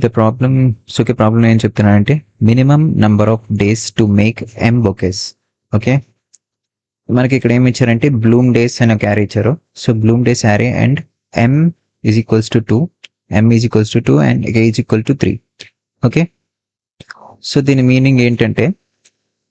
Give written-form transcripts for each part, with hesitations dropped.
The problem problem ఏం చెప్తున్నానంటే minimum number of days to make m bouquets. Okay, మనకి ఇక్కడ ఏమి ఇచ్చారంటే బ్లూమ్ డేస్ అని ఒక యారీ ఇచ్చారు. So bloom days array and m is equals to 2, m is equals to 2 and a is equal to 3. Okay, so దీని meaning ఏంటంటే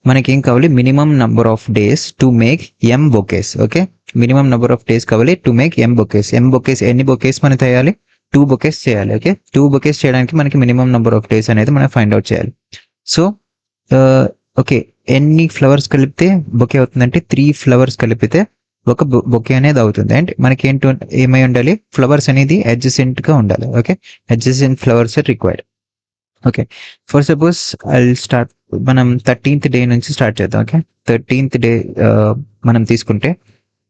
మనకి ఏం కావాలి, minimum number of days to make m bouquets. Okay, minimum number of days కావాలి to make m bouquets. M bouquets ఎన్ని bouquets మనం చేయాలి, 2 bouquets చేయాలి. ఓకే, 2 బొకేస్ చేయడానికి మనకి మినిమం నంబర్ ఆఫ్ డేస్ అనేది మనం ఫైండ్ అవుట్ చేయాలి. సో ఓకే, ఎన్ని ఫ్లవర్స్ కలిపితే బొకే అవుతుందంటే 3 ఫ్లవర్స్ కలిపితే ఒక బొకే అనేది అవుతుంది. అండ్ మనకి ఏమై ఉండాలి, ఫ్లవర్స్ అనేది అడ్జసెంట్ గా ఉండాలి. Okay, adjacent flowers are required. Okay, for suppose I start, మనం 13th డే నుంచి స్టార్ట్ చేద్దాం. ఓకే, 13th డే మనం తీసుకుంటే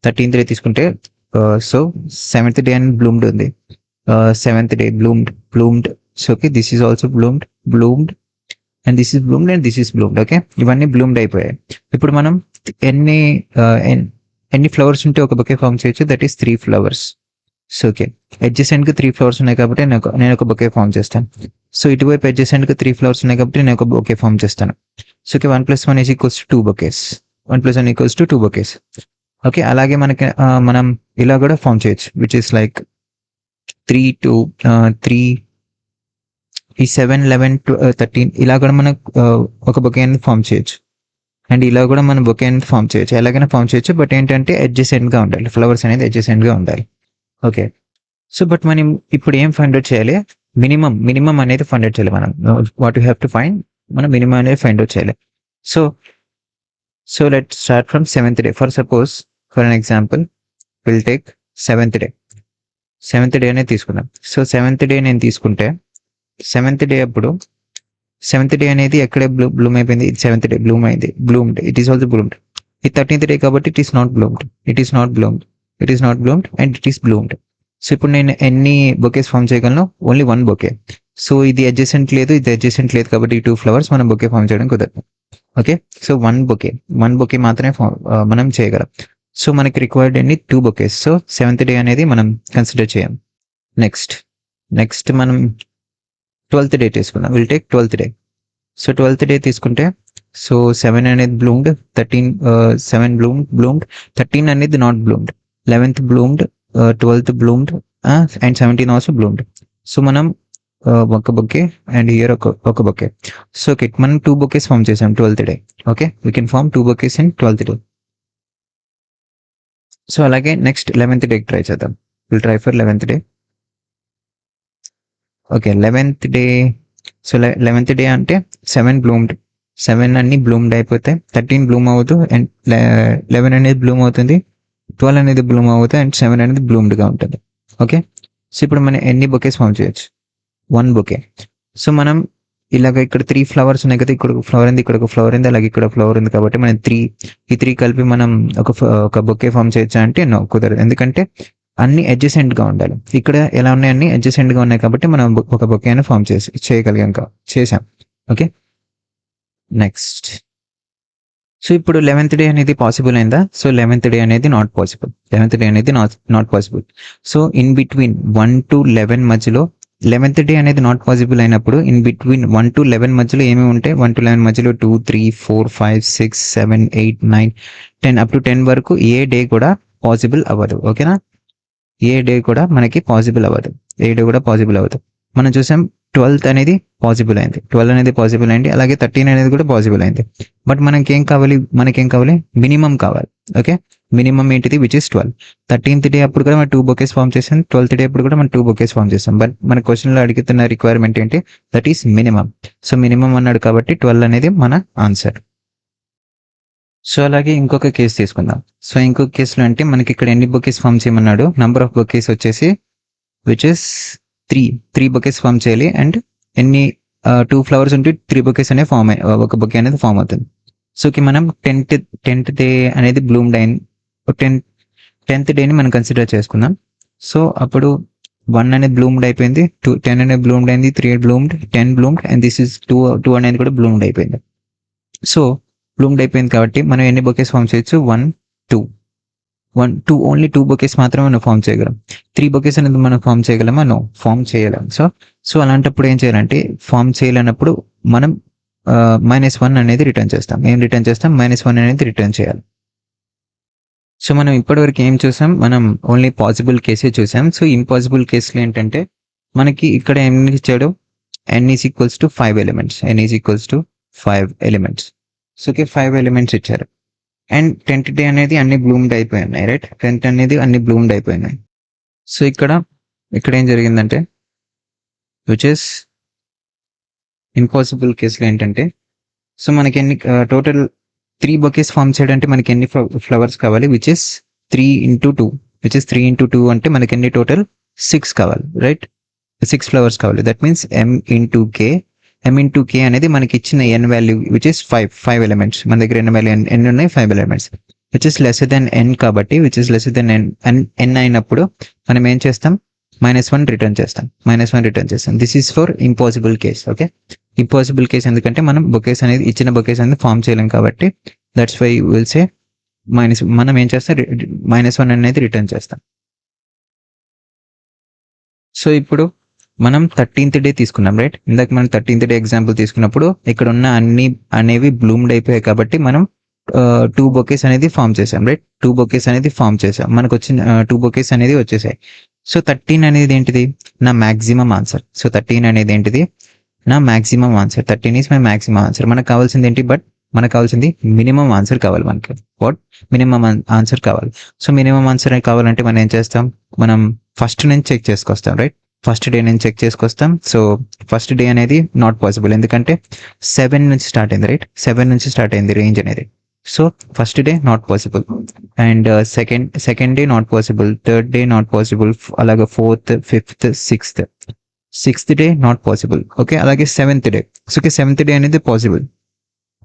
13th డే తీసుకుంటే సో 7th డే అని బ్లూమ్డ్ ఉంది. 7th day bloomed. So okay, this is also bloomed and this is bloomed and this is bloomed. Okay, ఇవన్నీ bloomed అయిపోయాయి. ఇప్పుడు మనం ఎన్ని ఎన్ని ఫ్లవర్స్ ఉంటే ఒక బొకే ఫామ్ చేయొచ్చు, that is 3 flowers. So okay, adjacent గా 3 ఫ్లవర్స్ ఉన్నాయి కాబట్టి నేను ఒక బొకే ఫామ్ చేస్తాను. సో ఇటువైపు అడ్జసెంట్ గా 3 ఫ్లవర్స్ ఉన్నాయి కాబట్టి నేను ఒక బొకే ఫామ్ చేస్తాను. So okay, 1 + 1 is equals to 2 bouquets. 1 + 1 equals to 2 bouquets. Okay, అలాగే మనకి మనం ఇలా కూడా ఫామ్ చేయొచ్చు, విచ్ ఇస్ లైక్ 3 to 3, ఈ 7, 11, 13 ఇలా కూడా మనం ఒక బొకే అనేది ఫామ్ చేయొచ్చు. అండ్ ఇలా కూడా మనం బొకే అనేది ఫామ్ చేయొచ్చు, ఎలాగైనా ఫామ్ చేయొచ్చు. బట్ ఏంటంటే అడ్జసెంట్ గా ఉండాలి, ఫ్లవర్స్ అనేది అడ్జసెంట్ గా ఉండాలి. ఓకే, సో బట్ మనం ఇప్పుడు ఏం ఫైండ్ అవుట్ చేయాలి, మినిమం అనేది ఫైండ్ అవుట్ చేయాలి. మనం what you have to find, మనం మినిమం అనేది ఫైండ్ అవుట్ చేయాలి. So so let start from 7th day. For an example will take 7th day. 7th day అనేది తీసుకుందాం. సో 7th డే నేను తీసుకుంటే 7th డే అప్పుడు 7th డే అనేది ఎక్కడే బ్లూమ్ అయిపోయింది, 7th డే బ్లూమ్ అయింది, bloomed, it is also bloomed. ఈ 13th డే కాబట్టి it is not bloomed, and it is bloomed. So ఇప్పుడు నేను ఎన్ని బొకేస్ ఫామ్ చేయగలను, ఓన్లీ 1 బొకే. సో ఇది అడ్జసెంట్ లేదు, ఇది అడ్జసెంట్ లేదు కాబట్టి ఈ 2 ఫ్లవర్స్ మనం బొకే ఫామ్ చేయడం కుదరదు. ఓకే, సో 1 బొకే మాత్రమే మనం చేయగలం. సో మనకి రిక్వైర్డ్ అన్ని 2 బొకేస్. సో 7th డే అనేది మనం కన్సిడర్ చేయం. నెక్స్ట్ మనం 12th డే తీసుకుందాం. Will take 12th day. So 12th day తీసుకుంటే సో 7 అనేది బ్లూమ్డ్, 7 బ్లూమ్డ్, 13 అనేది not bloomed, 11th bloomed, 12th bloomed and 17 also bloomed. So మనం ఒక బొకే అండ్ హియర్ ఒక బొకే. సో ఓకే, మనం 2 బొకేస్ ఫామ్ చేసాం 12th day. Okay, we can form 2 bouquets in 12th day. So అలాగే next 11th day try చేద్దాం. Will try for 11th day. Okay, 11th day. So 11th day అంటే 7 bloomed, 7 అన్ని bloomed అయిపోతే 13 Bloom అవుతూ and 11 అనేది Bloom అవుతుంది, 12 అనేది Bloom అవుతుంది అండ్ 7 అనేది బ్లూమ్డ్ గా ఉంటుంది. ఓకే, సో ఇప్పుడు మనం ఎన్ని బొకేస్ ఫామ్ చేయొచ్చు, 1 బొకే. సో మనం ఇలాగ ఇక్కడ 3 ఫ్లవర్స్ ఉన్నాయి కదా, ఇక్కడ ఒక ఫ్లవర్ ఉంది, ఇక్కడ ఒక ఫ్లవర్ ఉంది, అలాగే ఇక్కడ ఫ్లవర్ ఉంది కాబట్టి మనం 3 కలిపి మనం ఒక బొకే ఫామ్ చేయొచ్చా అంటే నో, కుదరదు. ఎందుకంటే అన్ని అడ్జసెంట్ గా ఉండాలి. ఇక్కడ ఎలా ఉన్నాయి, అన్ని అడ్జసెంట్ గా ఉన్నాయి కాబట్టి మనం ఒక బొకే అని ఫామ్ చేసాం. Okay, next. సో ఇప్పుడు 11th డే అనేది పాసిబుల్ అయిందా? సో 11th డే అనేది not possible. So in between 1 to 11 మధ్యలో 11th డే అనేది నాట్ పాసిబుల్ అయినప్పుడు ఇన్ బిట్వీన్ 1 to 11 మధ్యలో ఏమేమి ఉంటాయి, 1 to 11 మధ్యలో 2, 3, 4, 5, 6, 7, 8, 9, 10 అప్ టు 10 వరకు ఏ డే కూడా పాసిబుల్ అవ్వదు. ఓకేనా, ఏ డే కూడా మనకి పాసిబుల్ అవ్వదు, మనం చూసాం 12th అనేది పాసిబుల్ అయింది, 12 అనేది పాసిబుల్ అయింది, అలాగే 13 అనేది కూడా పాసిబుల్ అయింది. బట్ మనకేం కావాలి, మినిమం కావాలి. ఓకే, మినిమం ఏంటిది, విచ్ ఇస్ 12. 13th డే అప్పుడు కూడా మనం 2 బొకేస్ ఫామ్ చేసాం, 12th డే అప్పుడు కూడా మనం 2 బొకేస్ ఫామ్ చేసాం. బట్ మన క్వశ్చన్ లో అడుగుతున్న రిక్వైర్మెంట్ ఏంటి, that is minimum. So minimum అన్నాడు కాబట్టి 12 అనేది మన ఆన్సర్. సో అలాగే ఇంకొక కేసు తీసుకుందాం. సో ఇంకొక కేసులో అంటే మనకి ఇక్కడ ఎన్ని బొకేస్ ఫామ్ చేయమన్నాడు, నంబర్ ఆఫ్ బొకేస్ వచ్చేసి విచ్ ఇస్ 3 బొకేస్ ఫామ్ చేయాలి. అండ్ ఎన్ని 2 ఫ్లవర్స్ ఉంటే 3 బొకేస్ అనే ఒక బొకే అనేది ఫామ్ అవుతుంది. సో మనం 10th డే అనేది బ్లూమ్డ్ అయింది, 10th డేని మనం కన్సిడర్ చేసుకుందాం. సో అప్పుడు 1 అనేది బ్లూమ్డ్ అయిపోయింది, 10 అనేది బ్లూమ్డ్ అయింది, 3 bloomed, 10 bloomed and this is 2 అనేది కూడా బ్లూమ్డ్ అయిపోయింది. సో బ్లూమ్డ్ అయిపోయింది కాబట్టి మనం ఎన్ని బొకేస్ ఫామ్ చేయొచ్చు, 1, 2. ఓన్లీ 2 బొకేస్ మాత్రమే మనం ఫామ్ చేయగలం. 3 బొకేస్ అనేది మనం ఫామ్ చేయగలమా? నో, ఫామ్ చేయలేం. సో అలాంటప్పుడు ఏం చేయాలంటే, ఫామ్ చేయలేనప్పుడు మనం -1 అనేది రిటర్న్ చేస్తాం. ఏం రిటర్న్ చేస్తాం? -1 అనేది రిటర్న్ చేయాలి. సో మనం ఇప్పటివరకు ఏం చూసాం? మనం ఓన్లీ పాసిబుల్ కేసే చూసాం. సో ఇంపాసిబుల్ కేసులు ఏంటంటే, మనకి ఇక్కడ ఎన్ని ఇచ్చాడు? n is equals to 5 elements. n is equals to 5 elements. So 5 elements ఇచ్చారు. అండ్ 10th డే అనేది అన్ని బ్లూమ్డ్ అయిపోయినాయి, రైట్? 10th అనేది అన్ని బ్లూమ్డ్ అయిపోయినాయి. సో ఇక్కడ ఏం జరిగిందంటే, విచ్ ఇస్ ఇంపాసిబుల్ కేసులు ఏంటంటే, సో మనకి ఎన్ని టోటల్ 3 బొకేస్ ఫామ్ చేయడానికి మనకి ఎన్ని ఫ్లవర్స్ కావాలి? Which is 3 into 2. Which is 3 into 2 అంటే మనకి ఎన్ని టోటల్? 6 కావాలి, రైట్? 6 ఫ్లవర్స్ కావాలి. That means m into k అనేది మనకి ఇచ్చిన n value which is 5 elements. మన దగ్గర n వాల్యూ n ఉన్నాయి, 5 elements which is less than n కాబట్టి, which is less than n అయినప్పుడు మనం ఏం చేస్తాం? -1 రిటర్న్ చేస్తాం. This is for impossible case. Okay, impossible case ఎందుకంటే మనం ఇచ్చిన బొకేస్ అనేది ఫామ్ చేయలేం కాబట్టి, దట్స్ వై విల్ సే మనం ఏం చేస్తాం? -1 అనేది రిటర్న్ చేస్తాం. సో ఇప్పుడు మనం 13th డే తీసుకున్నాం, రైట్? ఇందాక మనం 13th డే ఎగ్జాంపుల్ తీసుకున్నప్పుడు ఇక్కడ ఉన్న అన్ని అనేవి బ్లూమ్డ్ అయిపోయాయి కాబట్టి మనం 2 బొకేస్ అనేది ఫామ్ చేసాం, రైట్? 2 బొకేస్ అనేది ఫామ్ చేసాం. మనకు వచ్చిన 2 బొకేస్ అనేది వచ్చేసాయి. సో 13 అనేది ఏంటిది? నా మాక్సిమం ఆన్సర్. సో 13 అనేది ఏంటిది? నా maximum answer. 13 is my maximum answer. మనకు కావాల్సింది ఏంటి? మనకు కావాల్సింది మినిమం ఆన్సర్ కావాలి. మనకి మినిమం ఆన్సర్ కావాలి. సో మినిమం ఆన్సర్ కావాలంటే మనం ఏం చేస్తాం? మనం ఫస్ట్ నుంచి చెక్ చేసుకొస్తాం, రైట్? ఫస్ట్ డే నుంచి చెక్ చేసుకొస్తాం. సో ఫస్ట్ డే అనేది నాట్ పాసిబుల్, ఎందుకంటే 7 నుంచి స్టార్ట్ అయింది, రైట్? 7 నుంచి స్టార్ట్ అయింది రేంజ్ అనేది. So first day not possible, and second day not possible, third day not possible, అలాగే 4th, 5th, 6th day not possible. Okay, అలాగే 7th day. So 7th day అనేది possible.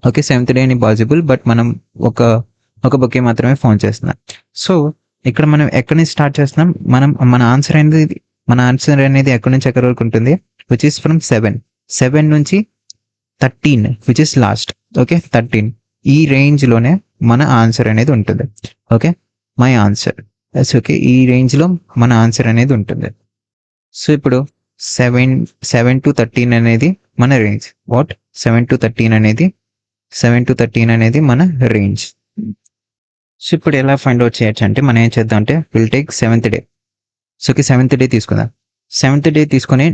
Okay, 7th day అనేది possible, but మనం ఒక bouquet మాత్రమే form చేస్తున్నాం. So ఇక్కడ మనం ఎక్కడి నుంచి స్టార్ట్ చేస్తున్నాం? మన ఆన్సర్ అనేది ఎక్కడి నుంచి ఎక్కడి వరకు ఉంటుంది? విచ్ ఇస్ ఫ్రమ్ 7 నుంచి 13 విచ్ ఇస్ లాస్ట్. ఓకే, 13 ఈ రేంజ్ లోనే మన ఆన్సర్ అనేది ఉంటుంది. Okay, my answer. ఓకే, ఈ రేంజ్ లో మన ఆన్సర్ అనేది ఉంటుంది. సో ఇప్పుడు 7 to 13 అనేది మన రేంజ్. 7 to 13 అనేది మన రేంజ్. సో ఇప్పుడు ఎలా ఫైండ్ అవుట్ చేయొచ్చు అంటే, మనం ఏం చేద్దాం అంటే, will take 7th day. So 7th day తీసుకుందాం. 7th డే తీసుకొని,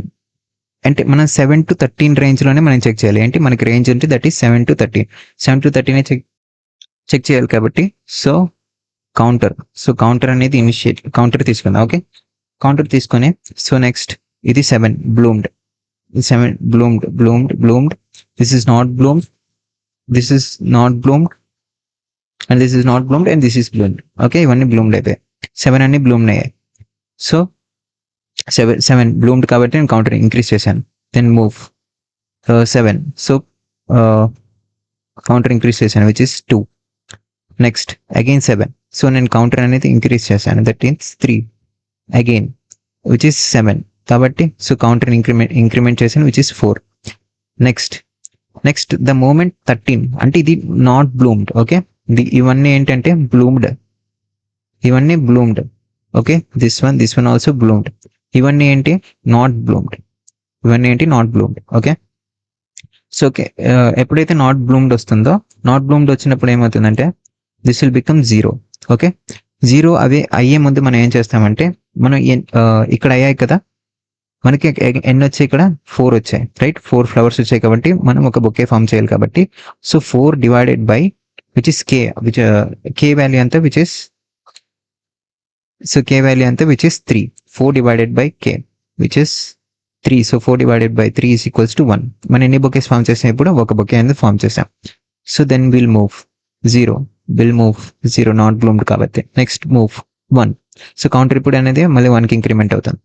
అంటే మనం 7 to 13 రేంజ్ లోనే మనం చెక్ చేయాలి. ఏంటి మనకి రేంజ్ అంటే? దట్ ఈస్ 7 to 13 చెక్ చేయాలి కాబట్టి, సో కౌంటర్ అనేది కౌంటర్ తీసుకుందాం. ఓకే, కౌంటర్ తీసుకొని, సో నెక్స్ట్ ఇది 7 bloomed. This is not bloomed, this is not bloomed, and this is not bloomed, and this is bloomed. Okay, ఇవన్నీ bloomed అయిపోయాయి. 7 అన్ని bloomed అయ్యాయి. సో 7 బ్లూమ్డ్ కాబట్టి నేను కౌంటర్ ఇంక్రీజ్ చేశాను. Then move 7. So counter increase చేశాను which is 2. Next again 7. So నేను counter అనేది ఇంక్రీజ్ చేశాను, that means 3 again which is 7 కాబట్టి, సో కౌంటర్ ఇంక్రిమెంట్ చేశాను which is 4. Next the moment 13 అంటే ఇది నాట్ బ్లూమ్డ్. ఓకే, ఇవన్నీ ఏంటంటే బ్లూమ్డ్, ఇవన్నీ bloomed. Okay, this one also bloomed. ఇవన్నీ ఏంటి? Not bloomed. Okay, so okay, ఎప్పుడైతే నాట్ బ్లూమ్డ్ వస్తుందో, నాట్ బ్లూమ్డ్ వచ్చినప్పుడు ఏమవుతుందంటే, దిస్ విల్ బికమ్ 0. ఓకే, 0 అవి అయ్యే ముందు మనం ఏం చేస్తామంటే, మనం ఇక్కడ అయ్యాయి కదా, మనకి ఎన్ని వచ్చాయి? ఇక్కడ 4 వచ్చాయి, రైట్? 4 ఫ్లవర్స్ వచ్చాయి కాబట్టి మనం ఒక బొకే ఫామ్ చేయాలి కాబట్టి, so 4 divided by which is k, which k value అంతా which is, so k value అంతా which is 3. 4 divided by k which is 3. So 4 divided by 3 is equals to 1. మనం ఎన్ని బొకేస్ ఫామ్ చేసాం? ఇప్పుడు ఒక bouquet అనేది ఫామ్ చేసాం. So then will move 0, not bloomed కాబట్టి. Next move 1. సో కౌంటర్ ఇప్పుడు అనేది మళ్ళీ 1కి ఇంక్రిమెంట్ అవుతుంది.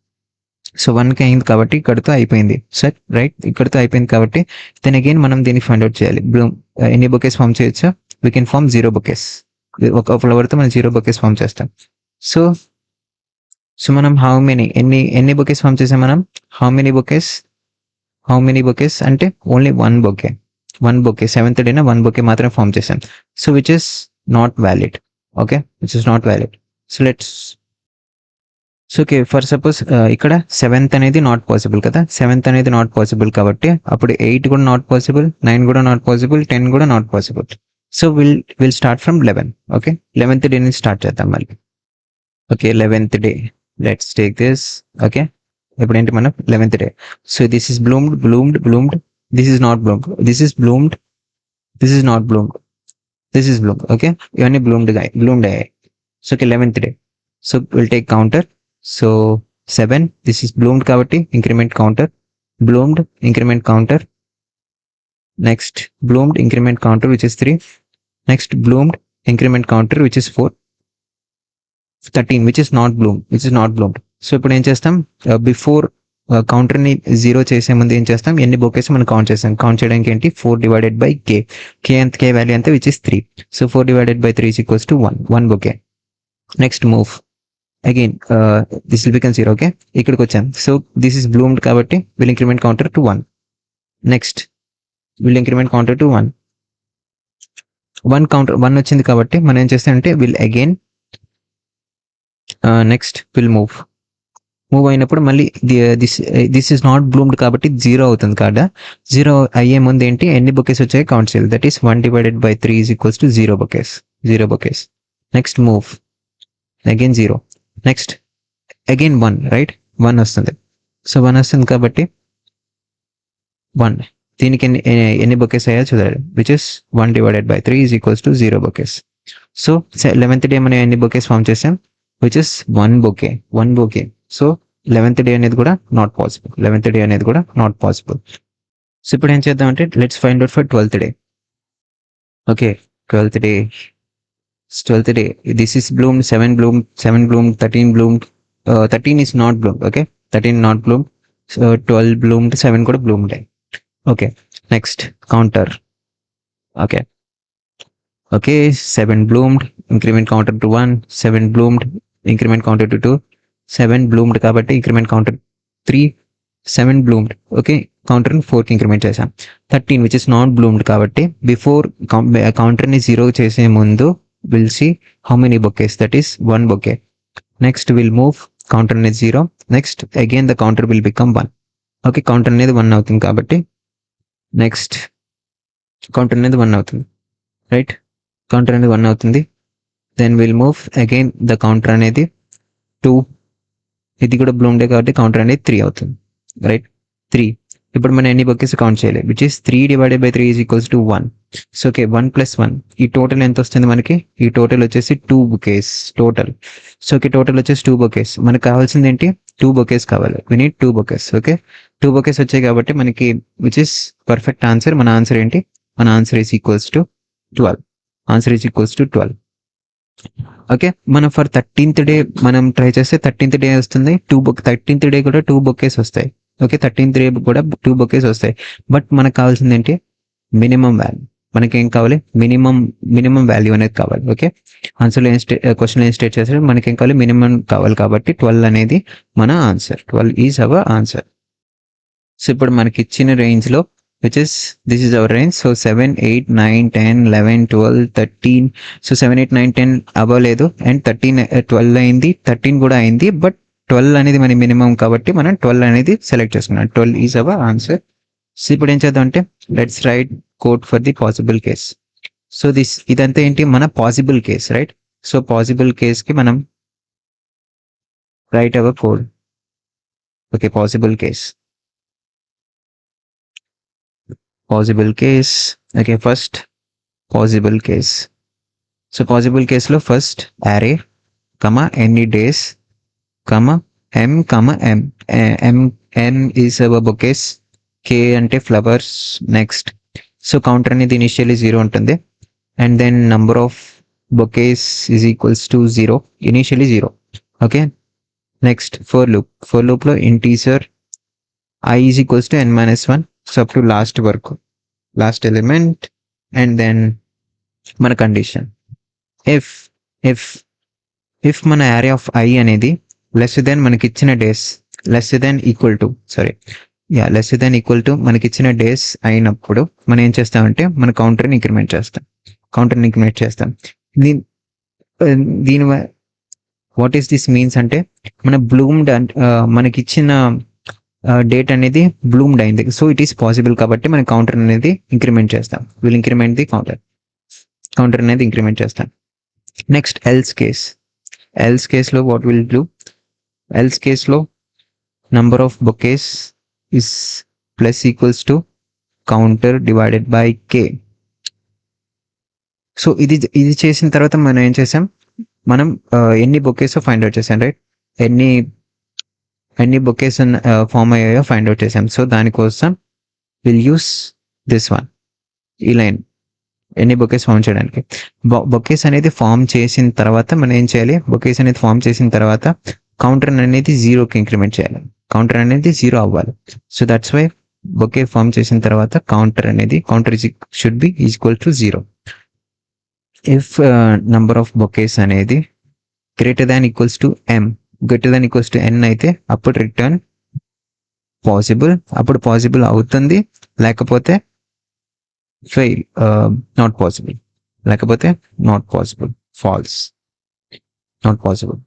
సో 1కి అయింది కాబట్టి ఇక్కడితో అయిపోయింది, సార్, రైట్? ఇక్కడితో అయిపోయింది కాబట్టి దెన్ అగైన్ మనం దీన్ని ఫైండ్ అవుట్ చేయాలి. ఎన్ని బొకేస్ ఫామ్ చేయొచ్చు? We can form 0 bouquets. ఒక ఫ్లవర్తో మనం 0 బొకేస్ ఫామ్ చేస్తాం. సో మనం ఎన్ని బొకేస్ ఫామ్ చేసాం? మనం హౌ మెనీ బొకేస్ అంటే ఓన్లీ 1 బొకే. 7th డేన 1 బొకే మాత్రమే ఫామ్ చేసాం. So which is not valid. Okay, which is not valid. So let's so okay for suppose ఇక్కడ 7th అనేది నాట్ పాసిబుల్ కదా, 7th అనేది నాట్ పాసిబుల్ కాబట్టి అప్పుడు 8 కూడా నాట్ పాసిబుల్, 9 కూడా నాట్ పాసిబుల్, 10 కూడా not possible. So will start from 11. Okay 11th day నుంచి స్టార్ట్ చేద్దాం మళ్ళీ. Okay 11th day let's take this. Okay ఇప్పుడు ఏంటి మనం 11th day. So this is bloomed, this is not bloomed, this is bloomed, this is not bloomed, this is bloomed. Okay ఇవన్నీ bloomed అయ్యాయి. So okay 11th day. So will take counter. So 7 this is bloomed కాబట్టి increment counter, bloomed increment counter, next bloomed increment counter which is 3, next bloomed increment counter which is 4, 13 which is not bloomed. So ఇప్పుడు ఏం చేస్తాం, before కౌంటర్ని 0 చేసే ముందు ఏం చేస్తాం, ఎన్ని బొకేస్ మనం కౌంట్ చేస్తాం. కౌంట్ చేయడానికి ఏంటి 4 డివైడెడ్ బై కే వాల్యూ ఎంత which is 3. So 4 divided by 3 is equals to 1 bouquet. Next move again this will become 0. Okay ఇక్కడికి వచ్చాం. సో దిస్ ఇస్ బ్లూమ్డ్ కాబట్టి will increment counter to 1. Next will increment counter to 1 counter 1 వచ్చింది కాబట్టి మనం ఏం చేస్తామంటే will again next will move అయినప్పుడు మళ్ళీ దిస్ ఇస్ నాట్ బ్లూమ్డ్ కాబట్టి 0 అవుతుంది కాదా. 0 అయ్యే ముందు ఏంటి ఎన్ని బొకేస్ వచ్చాయి కౌంట్ చేయాలి. That is 1 divided by 3 is equals to 0 bouquets. Next move again 0, next again 1 right 1 వస్తుంది. సో 1 వస్తుంది కాబట్టి 1 దీనికి ఎన్ని బొకేస్ అయ్యాయో చూడాలి which is 1 divided by 3 is equals to 0 bouquets. So 11th day మనం ఎన్ని బొకేస్ ఫామ్ చేసాం which is 1 bouquet. So 11th day అనేది కూడా నాట్ పాసిబుల్. సో ఇప్పుడు ఏం చేద్దాం అంటే let's find out for 12th day. Okay 12th day this is bloomed, 7 bloomed, 13 bloomed, 13 is not bloomed. Okay 13 not bloomed. So 12 bloomed, 7 కూడా bloomed. Okay next counter. Okay 7 bloomed increment counter to 1, 7 bloomed increment counter to 2, 7 bloomed కాబట్టి increment counter 3, 7 bloomed. Okay కౌంటర్ని 4కి increment చేసాం. 13 which is not bloomed కాబట్టి before కౌంటర్ని 0 చేసే ముందు will see how many bouquets, that is 1 bouquet. Next will move counter అనేది 0, next again the counter will become 1. Okay counter అనేది 1 అవుతుంది కాబట్టి నెక్స్ట్ కౌంటర్ అనేది 1 అవుతుంది రైట్. కౌంటర్ అనేది 1 అవుతుంది. Then will move again the counter అనేది 2, ఇది కూడా బ్లూమ్డే కాబట్టి కౌంటర్ అనేది 3 అవుతుంది రైట్ 3. ఇప్పుడు మనం ఎన్ని బొకేస్ కౌంట్ చేయాలి which is 3 divided by 3 is equals to 1. So okay 1 + 1 ఈ టోటల్ ఎంత వస్తుంది మనకి, ఈ టోటల్ వచ్చేసి 2 bouquets total. So okay total వచ్చేసి 2 బొకేస్. మనకు కావాల్సింది ఏంటి 2 బొకేస్ కావాలి, we need 2 bouquets. Okay 2 bouquets వచ్చాయి కాబట్టి మనకి విచ్ ఇస్ పర్ఫెక్ట్ ఆన్సర్. మన ఆన్సర్ ఏంటి, మన answer is equals to 12. Okay మనం ఫర్ 13th డే మనం ట్రై చేస్తే 13th డే వస్తుంది 13th డే కూడా 2 బొకేస్ వస్తాయి. ఓకే 13th డే కూడా 2 బొకేస్ వస్తాయి. బట్ మనకు కావాల్సింది ఏంటి మినిమం వాల్యూ. మనకి ఏం కావాలి మినిమం వాల్యూ అనేది కావాలి. ఓకే ఆన్సర్లో క్వశ్చన్ ఏం స్టేట్ చేస్తాడు మనకి ఏం కావాలి మినిమం కావాలి కాబట్టి 12 అనేది మన answer. 12 is our answer. So ఇప్పుడు మనకి ఇచ్చిన రేంజ్లో which is this is our range. So 7, 8, 9, 10, 11, 12, 13. So 7, 8, 9, 10 అవ్వలేదు అండ్ 13 12 అయింది, 13 కూడా అయింది. బట్ 12 అనేది మన మినిమం కాబట్టి మనం 12 అనేది సెలెక్ట్ చేసుకున్నాం. 12 ఈజ్ అవర్ ఆన్సర్. సో ఇప్పుడు ఏం చేద్దాం అంటే let's write code for the possible case. So ఇదంతా ఏంటి మన possible case right. So possible కేస్కి మనం write our code. Okay possible case. Okay first possible case. So possible కేస్లో ఫస్ట్ array, ఎన్ని days, m is our bouquets, k అంటే flowers. Next so counter అనేది initially 0 ఉంటుంది and then number of bouquets is equals to 0, initially 0. Okay next for లూప్లో integer I is equals to n-1. So up to last element and then మన condition if మన array of I అనేది less than మనకి ఇచ్చిన days less than equal to మనకి ఇచ్చిన days అయినప్పుడు మనం ఏం చేస్తామంటే మన కౌంటర్ని ఇంక్రిమెంట్ చేస్తాం. దీని వాట్ ఈస్ దిస్ మీన్స్ అంటే మన బ్లూమ్డ్ మనకి ఇచ్చిన డేట్ అనేది బ్లూమ్డ్ అయింది, సో ఇట్ ఈస్ పాసిబుల్ కాబట్టి మనం కౌంటర్ అనేది ఇంక్రిమెంట్ చేస్తాం. విల్ ఇంక్రిమెంట్ ది కౌంటర్ అనేది ఇంక్రిమెంట్ చేస్తాం. నెక్స్ట్ ఎల్స్ కేస్లో వాట్ విల్ డూ, ఎల్స్ కేస్లో number of bouquets is plus equals to counter divided by k. So ఇది చేసిన తర్వాత మనం ఏం చేసాం, మనం ఎన్ని బొకేస్ ఫైండ్ అవుట్ చేసాం, రైట్? ఎన్ని బొకేస్ ఫామ్ అయ్యాయో ఫైండ్ అవుట్ చేసాం. సో దానికోసం విల్ యూస్ దిస్ వన్, ఈ లైన్, ఎన్ని బొకేస్ ఫామ్ చేయడానికి. బొకేస్ అనేది ఫామ్ చేసిన తర్వాత మనం ఏం చేయాలి, బొకేస్ అనేది ఫామ్ చేసిన తర్వాత కౌంటర్ అనేది 0కి ఇంక్రిమెంట్ చేయాలి. కౌంటర్ అనేది 0 అవ్వాలి. So that's why bouquet form చేసిన తర్వాత counter should be equal to 0. If number of bouquets అనేది greater than equals to n అయితే అప్పుడు రిటర్న్ పాసిబుల్, అప్పుడు పాసిబుల్ అవుతుంది, లేకపోతే ఫెయిల్, నాట్ పాసిబుల్, లేకపోతే not possible, false, not possible.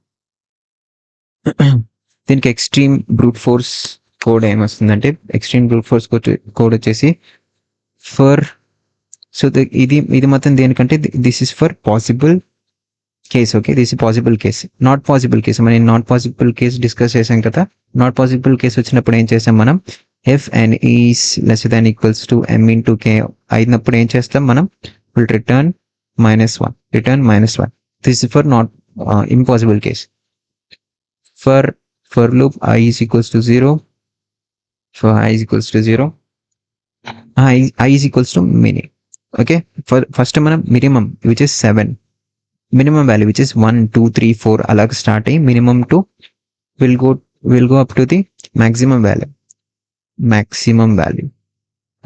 దీనికి ఎక్స్ట్రీమ్ బ్రూట్ ఫోర్స్ కోడ్ ఏమొస్తుందంటే, ఎక్స్ట్రీమ్ బ్రూట్ ఫోర్స్ కోడ్ వచ్చేసి ఫర్, సో ఇది మొత్తం దేనికంటే this is for possible case. Okay, this is possible case. Not possible case మనం not possible case discuss చేసాం కదా. Not possible case వచ్చినప్పుడు ఏం చేసాం మనం, if n is less than equals to m into k అయినప్పుడు ఏం చేస్తాం మనం, will return -1. This is for not impossible case. For loop i is equals to 0, for i is equals to 0, i is equals to mini. Okay, first మనం minimum which is 7, minimum value which is 1 2 3 4 అలాగ start అయ్యి minimum to will go up to the maximum value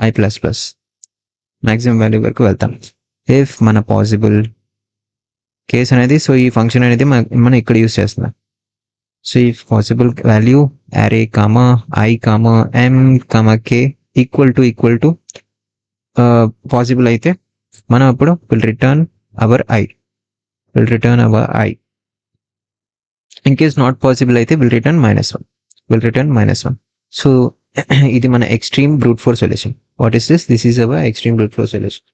i plus plus maximum value వరకు వెళ్తాం. If మన possible case అనేది, so ఈ function అనేది మనం ఇక్కడ యూస్ చేస్తున్నాం. So if possible value array comma i comma m comma k equal to possible అయితే మనం అప్పుడు will return our i. In case not possible అయితే విల్ రిటర్న్ -1. సో ఇది మన extreme brute force solution. What is this? This is our extreme brute force solution.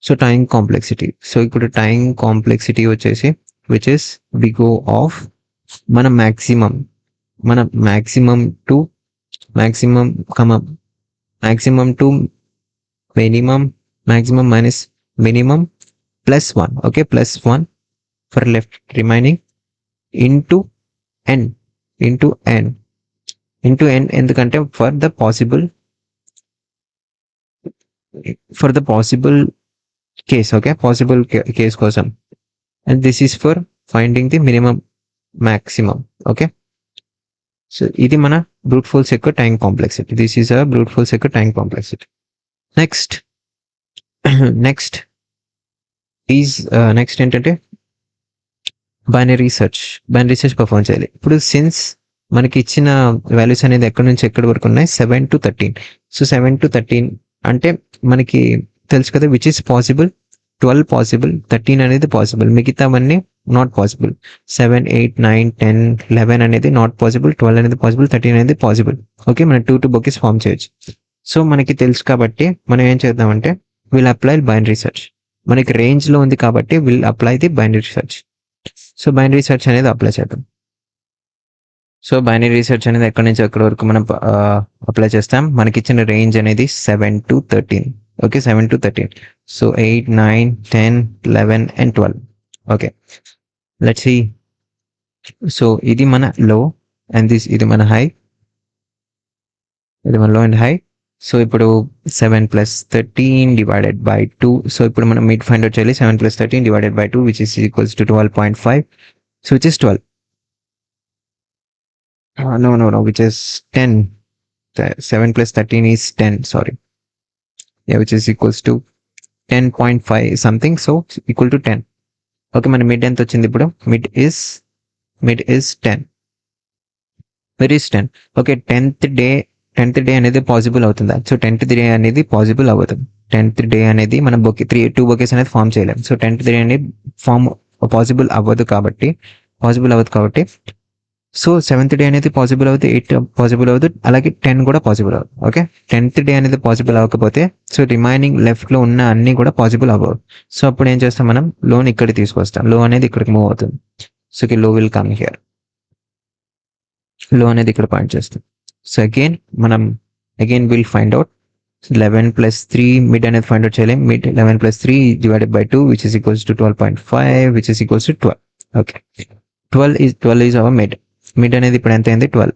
So time complexity, so ఇప్పుడు time complexity వచ్చేసి which is big of మన maximum to minimum, maximum minus minimum +1. okay, +1 for left remaining into n ఎందుకంటే for the possible case. Okay, possible case కోసం. And this is for finding the minimum maximum. Okay, so ఇది మన brute force యొక్క time complexity. This is a brute force యొక్క time complexity. Next ఏంటంటే binary search perform చేయాలి. ఇప్పుడు since మనకి ఇచ్చిన వాల్యూస్ అనేది ఎక్కడి నుంచి ఎక్కడి వరకు ఉన్నాయి, 7 to 13. సో 7 to 13 అంటే మనకి తెలుసు కదా, విచ్ ఇస్ పాసిబుల్, 12 పాసిబుల్, 13 అనేది పాసిబుల్, మిగతావన్నీ నాట్ పాసిబుల్. 7 8 9 10 11 అనేది నాట్ పాసిబుల్, 12 అనేది పాసిబుల్, 13 అనేది పాసిబుల్. ఓకే, మనం 2 బొకేస్ ఫామ్ చేయొచ్చు. సో మనకి తెలుసు కాబట్టి మనం ఏం చేద్దామంటే విల్ అప్లై బైనరీ సెర్చ్. మనకి రేంజ్ లో ఉంది కాబట్టి will apply the binary search. So binary search అనేది అప్లై చేద్దాం. సో బైనరీ సెర్చ్ అనేది ఎక్కడి నుంచి ఎక్కడి వరకు మనం అప్లై చేస్తాం. మనకి ఇచ్చిన రేంజ్ అనేది 7 to 13. Okay, 7 to 13. సో 8 9 10 11 and 12. Okay, let's see. So ఇది మన లో అండ్ ఇది మన హై, ఇది మన లో అండ్ హై. సో ఇప్పుడు 7 + 13 డివైడెడ్ బై 2. సో ఇప్పుడు మనం మిడ్ ఫైండ్ అవుట్ చేయాలి. 7 + 13 divided by 2 which is equals to 12.5. So which is 12. No, which is 10. 7 + 13 is 10, sorry. Yeah, which is equals to 10.5 something, so equal to 10. Okay, మన mid ఎంత వచ్చింది ఇప్పుడు? Mid is 10. Where is 10? Okay, 10th day అనేది possible అవుతుందా? So 10th day అనేది possible అవ్వదు. 10th day అనేది మనం 2 బొకేస్ అనేది ఫామ్ చేయలేం. సో 10th డే అనేది పాసిబుల్ అవ్వదు కాబట్టి పాసిబుల్ అవ్వదు కాబట్టి సో 7th డే అనేది పాసిబుల్ అవుతుంది, 8 పాసిబుల్ అవుతుంది, అలాగే 10 కూడా పాసిబుల్ అవుతుంది. ఓకే, 10th డే అనేది పాసిబుల్ అవ్వకపోతే సో రిమైనింగ్ లెఫ్ట్లో ఉన్న అన్ని కూడా పాసిబుల్ అవ్వవు. సో అప్పుడు ఏం చేస్తాం, మనం లోన్ ఇక్కడికి తీసుకొస్తాం, లో అనేది ఇక్కడికి మూవ్ అవుతుంది. సో లో విల్ కమ్ హియర్, లో అనేది ఇక్కడ పాయింట్ చేస్తాం. సో మనం again will find out 11 plus 3 mid అనేది ఫైండ్ అవుట్ చేయలేం. mid 11 plus 3 divided by 2 which is equals to 12.5 which is equals to 12. Okay, 12 is our mid. Mid అనేది ఇప్పుడు ఎంత అయింది, 12.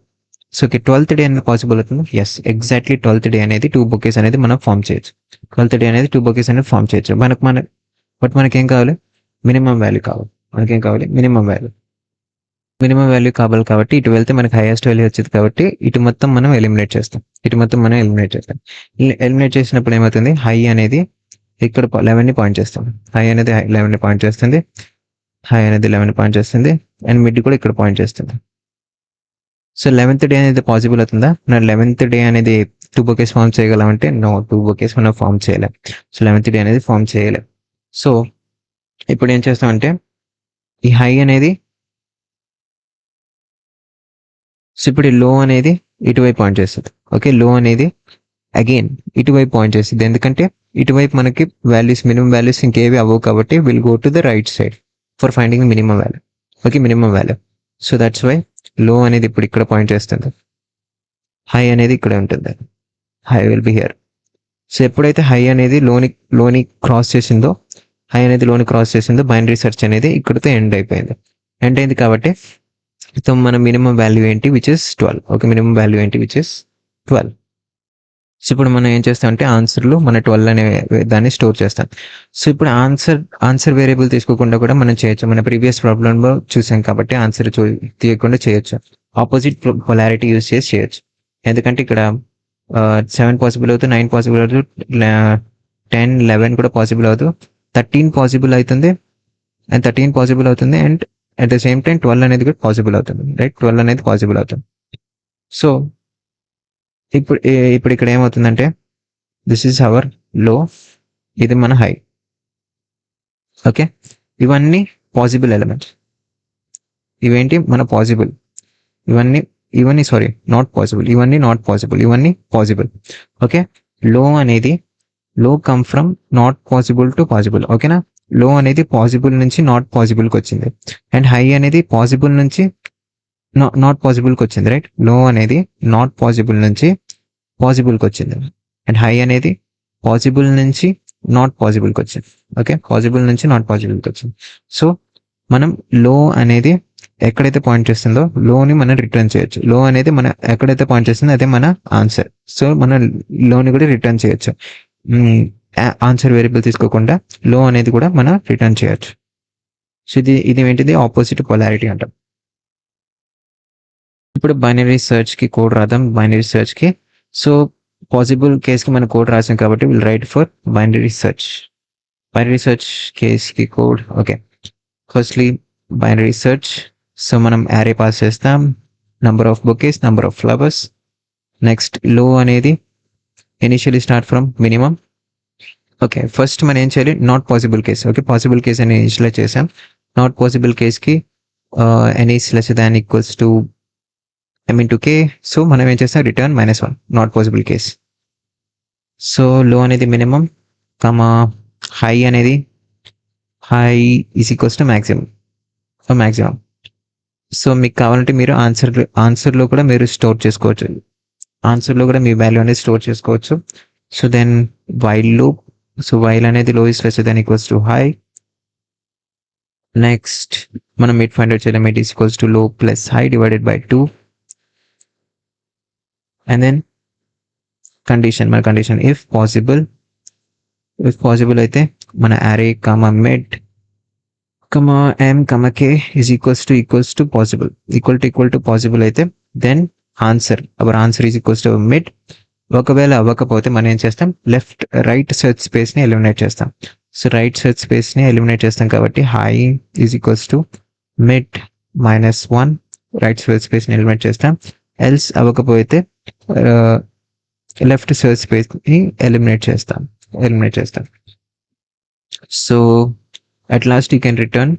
సో 12th డే అనేది పాసిబుల్ అవుతుంది. ఎస్, ఎగ్జాక్ట్లీ 12th డే అనేది 2 bouquets అనేది మనం ఫామ్ చేయొచ్చు. 12th డే అనేది 2 బొకేస్ అనేది ఫామ్ చేయొచ్చు. బట్ మనకేం కావాలి, మినిమం వాల్యూ కావాలి. మనకేం కావాలి, మినిమం వాల్యూ కావాలి కాబట్టి ఇటు వెళ్తే మనకి హైయెస్ట్ వాల్యూ వచ్చింది కాబట్టి ఇటు మొత్తం మనం ఎలిమినేట్ చేస్తాం. ఎలిమినేట్ చేసినప్పుడు ఏమవుతుంది, హై అనేది ఇక్కడ 11ని పాయింట్ చేస్తాం. హై అనేది 11ని పాయింట్ చేస్తుంది, అండ్ మిడ్ కూడా ఇక్కడ పాయింట్ చేస్తుంది. సో 11th డే అనేది పాసిబుల్ అవుతుందా, నా 11th డే అనేది 2 బొకేస్ ఫామ్ చేయగలమంటే నో, 2 బొకేస్ మనం ఫామ్ చేయలేం. సో 11th డే అనేది ఫామ్ చేయలేం. సో ఇప్పుడు ఏం చేస్తామంటే ఈ హై అనేది, సో ఇప్పుడు లో అనేది ఇటువైపు పాయింట్ చేస్తుంది. ఓకే, లో అనేది అగైన్ ఇటువైపు పాయింట్ చేస్తుంది, ఎందుకంటే ఇటువైపు మనకి వాల్యూస్, మినిమం వాల్యూస్ ఇంకేవి అవ్వవు కాబట్టి will go to the right side for finding minimum value. Okay, minimum value. So that's why low అనేది ఇప్పుడు ఇక్కడ పాయింట్ చేస్తుంది, హై అనేది ఇక్కడ ఉంటుంది, high will be here. So ఎప్పుడైతే హై అనేది లోని క్రాస్ చేసిందో బైనరీ సెర్చ్ అనేది ఇక్కడితో ఎండ్ అయింది కాబట్టి సో మన మినిమం వాల్యూ ఏంటి, which is 12. Okay, minimum value ఏంటి, విచ్ ఇస్ 12. సో ఇప్పుడు మనం ఏం చేస్తామంటే ఆన్సర్లో మన 12 అనే దాన్ని స్టోర్ చేస్తాం. సో ఇప్పుడు ఆన్సర్ వేరియబుల్ తీసుకోకుండా కూడా మనం చేయొచ్చు. మన ప్రీవియస్ ప్రాబ్లంలో చూసాం కాబట్టి ఆన్సర్ తీయకుండా చేయొచ్చు. ఆపోజిట్ పొలారిటీ యూజ్ చేసి చేయొచ్చు. ఎందుకంటే ఇక్కడ 7 పాసిబుల్ అవుతుంది, 9 పాసిబుల్ అవుతుంది, 10, 11 కూడా పాసిబుల్ అవుతుంది, 13 పాసిబుల్ అవుతుంది, and at the same time 12 అనేది కూడా పాసిబుల్ అవుతుంది. రైట్, 12 అనేది పాసిబుల్ అవుతుంది. సో ఇప్పుడు ఇక్కడ ఏమవుతుందంటే దిస్ ఈజ్ అవర్ లో, ఇది మన హై. ఓకే, ఇవన్నీ పాసిబుల్ ఎలిమెంట్స్, ఇవేంటి మన పాసిబుల్, ఇవన్నీ నాట్ పాసిబుల్, ఇవన్నీ పాసిబుల్. ఓకే, లో come from not possible to possible. ఓకేనా, లో అనేది పాసిబుల్ నుంచి నాట్ పాసిబుల్కి వచ్చింది, అండ్ హై అనేది పాసిబుల్ నుంచి నాట్ పాసిబుల్కి వచ్చింది. రైట్, లో అనేది నాట్ పాసిబుల్ నుంచి పాసిబుల్కి వచ్చింది, అండ్ హై అనేది పాసిబుల్ నుంచి నాట్ పాసిబుల్కి వచ్చింది. ఓకే, పాసిబుల్ నుంచి నాట్ పాసిబుల్కి వచ్చింది. సో మనం లో అనేది ఎక్కడైతే పాయింట్ చేస్తుందో లోని మనం రిటర్న్ చేయొచ్చు. లో అనేది మన ఎక్కడైతే పాయింట్ చేస్తుందో అదే మన ఆన్సర్. సో మనం లోని కూడా రిటర్న్ చేయొచ్చు. ఆన్సర్ వేరియబుల్ తీసుకోకుండా లో అనేది కూడా మనం రిటర్న్ చేయొచ్చు. సో ఇది ఏంటిది, ఆపోజిట్ పొలారిటీ అంటాం. ఇప్పుడు బైనరీ సెర్చ్ కి కోడ్ రాద్దాం. బైనరీ సెర్చ్ కి సో పాసిబుల్ కేస్ కి మనం కోడ్ రాసాం కాబట్టి will write for binary search case కి code. Okay, firstly binary search. So మనం యారే పాస్ చేస్తాం, number of bouquets, number of flowers. Next low అనేది initially start from minimum. Okay, first మనం ఏం చేయాలి, not possible case. Okay, possible case అని initialize చేసాం. Not possible case కి n is less than equals to m into k. So మనం ఏం చేస్తాం, return -1 not possible case. So లో అనేది minimum, high is equals to maximum. So మీకు కావాలంటే మీరు ఆన్సర్లో కూడా మీరు స్టోర్ చేసుకోవచ్చు, ఆన్సర్లో కూడా మీ వాల్యూ అనేది స్టోర్ చేసుకోవచ్చు. So then while loop. So while అనేది low is less than equals to high. Next మనం మిడ్ ఫైండ్ అవుట్ చేయడం, it is equals to low plus high divided by 2. And then మన కండిషన్ ఇఫ్ పాసిబుల్ అయితే మన array mid m k is equals to possible, equal to possible అయితే then our answer is equals to mid. ఒకవేళ అవ్వకపోతే మనం ఏం చేస్తాం, right search space ని ఎలిమినేట్ చేస్తాం. సో రైట్ సెర్చ్ స్పేస్ ని ఎలిమినేట్ చేస్తాం కాబట్టి high is equals to mid -1, right search space ని ఎలిమినేట్ చేస్తాం. ఎల్స్ అవ్వకపోతే లెఫ్ట్ సెర్చ్ స్పేస్ ని ఎలిమినేట్ చేస్తాం. So at last you can return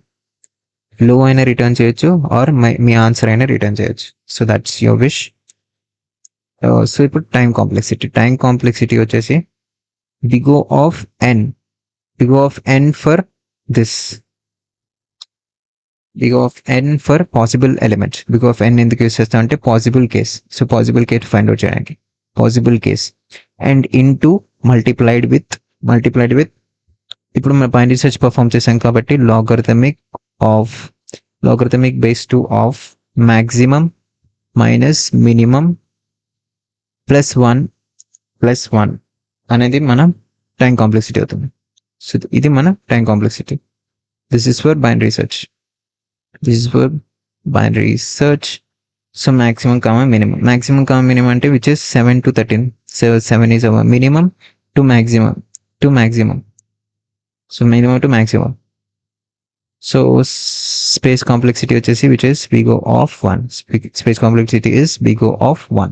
low అయినా రిటర్న్ చేయొచ్చు ఆర్ మీ ఆన్సర్ అయినా రిటర్న్ చేయొచ్చు. So that's your wish. So ఇప్పుడు టైం కాంప్లెక్సిటీ వచ్చేసి big O of n, big O of n for this, big O of n for possible element. Big O of n ఎందుకు use చేస్తాం అంటే possible case. So possible case find out చేయడానికి possible case and into multiplied with ఇప్పుడు మన పైన research perform చేసాం కాబట్టి logarithmic base 2 of maximum minus minimum plus 1 అనేది మన టైం కాంప్లెక్సిటీ అవుతుంది. సో ఇది మన time complexity. This is for binary search. So maximum comma minimum అంటే which is 7 to 13. So 7 is our minimum to maximum. So minimum to maximum. So space complexity వచ్చేసి which is big O of 1. Space complexity is big O of 1.